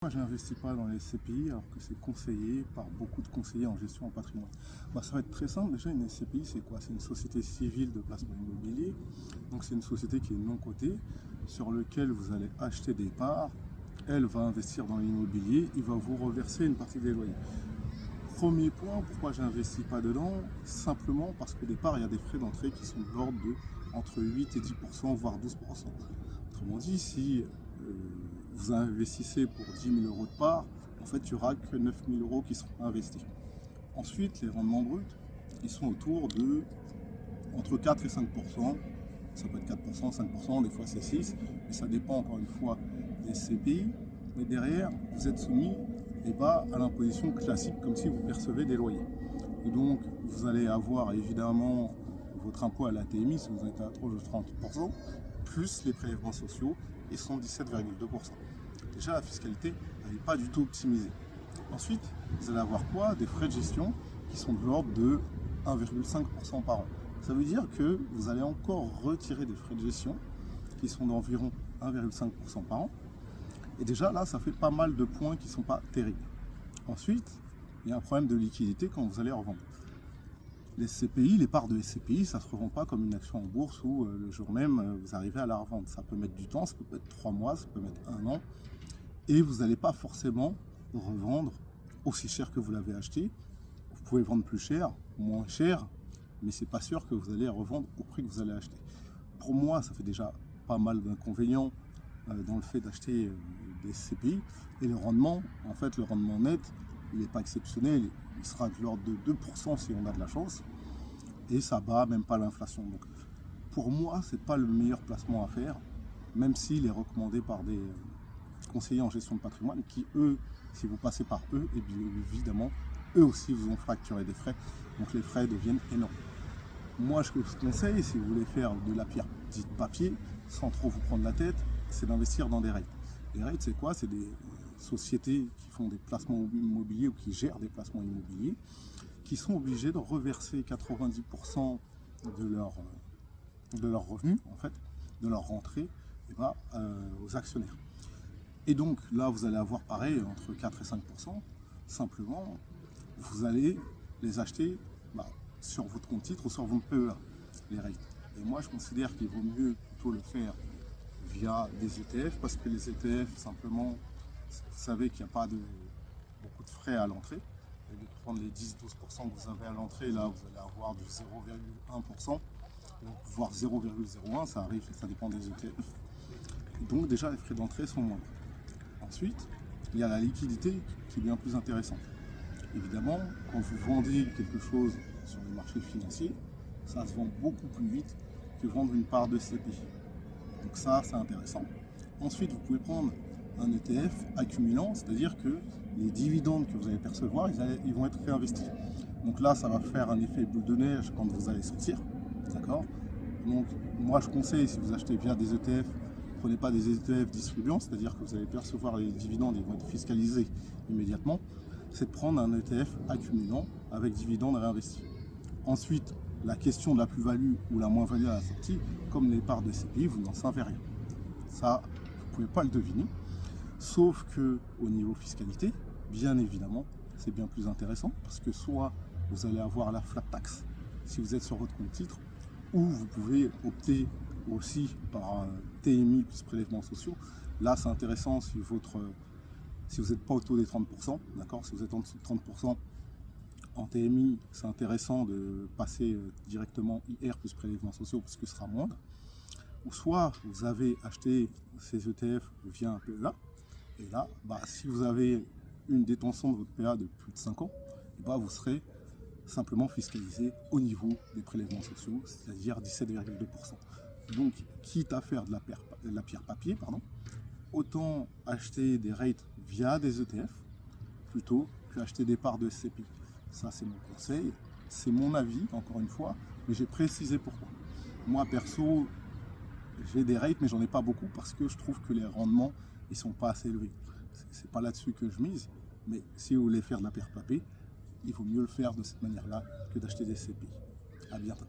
Moi, je n'investis pas dans les SCPI alors que c'est conseillé par beaucoup de conseillers en gestion en patrimoine. Ça va être très simple. Déjà, une SCPI, c'est quoi? C'est une société civile de placement immobilier. Donc, c'est une société qui est non cotée, sur laquelle vous allez acheter des parts. Elle va investir dans l'immobilier, il va vous reverser une partie des loyers. Premier point, pourquoi je n'investis pas dedans? Simplement parce qu'au départ, il y a des frais d'entrée qui sont de l'ordre de entre 8 et 10%, voire 12%. Autrement dit, si vous investissez pour 10 000 € de part, en fait, il n'y aura que 9 000 € qui seront investis. Ensuite, les rendements bruts, ils sont autour de entre 4 et 5%. Ça peut être 4%, 5%, des fois c'est 6%, mais ça dépend encore une fois des CPI. Mais derrière, vous êtes soumis à l'imposition classique, comme si vous percevez des loyers. Et donc, vous allez avoir évidemment votre impôt à la TMI si vous êtes à 30%, plus les prélèvements sociaux, et sont 17,2%. Déjà, la fiscalité n'est pas du tout optimisée. Ensuite, vous allez avoir quoi? Des frais de gestion qui sont de l'ordre de 1,5% par an. Ça veut dire que vous allez encore retirer des frais de gestion qui sont d'environ 1,5% par an. Et déjà, là, ça fait pas mal de points qui ne sont pas terribles. Ensuite, il y a un problème de liquidité quand vous allez revendre. Les SCPI, les parts de SCPI, ça ne se revend pas comme une action en bourse où le jour même, vous arrivez à la revendre. Ça peut mettre du temps, ça peut être 3 mois, ça peut mettre 1 an. Et vous n'allez pas forcément revendre aussi cher que vous l'avez acheté. Vous pouvez vendre plus cher, moins cher, mais c'est pas sûr que vous allez revendre au prix que vous allez acheter. Pour moi, ça fait déjà pas mal d'inconvénients dans le fait d'acheter des SCPI. Et le rendement, en fait, le rendement net, il n'est pas exceptionnel. Il sera de l'ordre de 2% si on a de la chance. Et ça bat même pas l'inflation. Donc, pour moi, c'est pas le meilleur placement à faire, même s'il est recommandé par des conseillers en gestion de patrimoine qui, eux, si vous passez par eux, et bien évidemment, eux aussi vous ont fracturé des frais. Donc les frais deviennent énormes. Moi, je vous conseille, si vous voulez faire de la pierre dite papier, sans trop vous prendre la tête, c'est d'investir dans des REIT. Les REIT, c'est quoi? C'est des sociétés qui font des placements immobiliers ou qui gèrent des placements immobiliers, qui sont obligés de reverser 90% de leurs revenus, en fait, de leur rentrée, aux actionnaires. Et donc là, vous allez avoir pareil, entre 4 et 5%. Simplement, vous allez les acheter sur votre compte titre ou sur votre PEA, les REIT. Et moi, je considère qu'il vaut mieux plutôt le faire via des ETF, parce que les ETF, simplement, vous savez qu'il n'y a pas beaucoup de frais à l'entrée. Au lieu de prendre les 10-12% que vous avez à l'entrée, là, vous allez avoir du 0,1%, voire 0,01%, ça arrive, ça dépend des ETF. Donc déjà, les frais d'entrée sont moindres. Ensuite, il y a la liquidité qui est bien plus intéressante. Évidemment, quand vous vendez quelque chose sur les marchés financiers, ça se vend beaucoup plus vite que vendre une part de CPI. Donc ça, c'est intéressant. Ensuite, vous pouvez prendre un ETF accumulant, c'est-à-dire que les dividendes que vous allez percevoir, ils vont être réinvestis. Donc là, ça va faire un effet boule de neige quand vous allez sortir. D'accord? Donc moi, je conseille, si vous achetez via des ETF, prenez pas des ETF distribuants, c'est-à-dire que vous allez percevoir les dividendes, ils vont être fiscalisés immédiatement. C'est de prendre un ETF accumulant avec dividendes réinvestis. Ensuite, la question de la plus-value ou la moins-value à la sortie, comme les parts de CPI, vous n'en savez rien. Ça, vous ne pouvez pas le deviner. Sauf que au niveau fiscalité, bien évidemment, c'est bien plus intéressant parce que soit vous allez avoir la flat tax si vous êtes sur votre compte titre, ou vous pouvez opter aussi par TMI plus prélèvements sociaux. Là, c'est intéressant si vous n'êtes pas autour des 30%, d'accord? Si vous êtes en dessous de 30%, en TMI, c'est intéressant de passer directement IR plus prélèvements sociaux parce que ce sera moindre. Ou soit vous avez acheté ces ETF via un PEA, et là, si vous avez une détention de votre PEA de plus de 5 ans, vous serez simplement fiscalisé au niveau des prélèvements sociaux, c'est-à-dire 17,2%. Donc, quitte à faire de la pierre papier, autant acheter des REIT via des ETF plutôt qu'acheter des parts de SCPI. Ça, c'est mon conseil, c'est mon avis, encore une fois, mais j'ai précisé pourquoi. Moi, perso, j'ai des REIT, mais j'en ai pas beaucoup parce que je trouve que les rendements, ils sont pas assez élevés. C'est pas là-dessus que je mise, mais si vous voulez faire de la pierre papier, il vaut mieux le faire de cette manière-là que d'acheter des SCPI. À bientôt.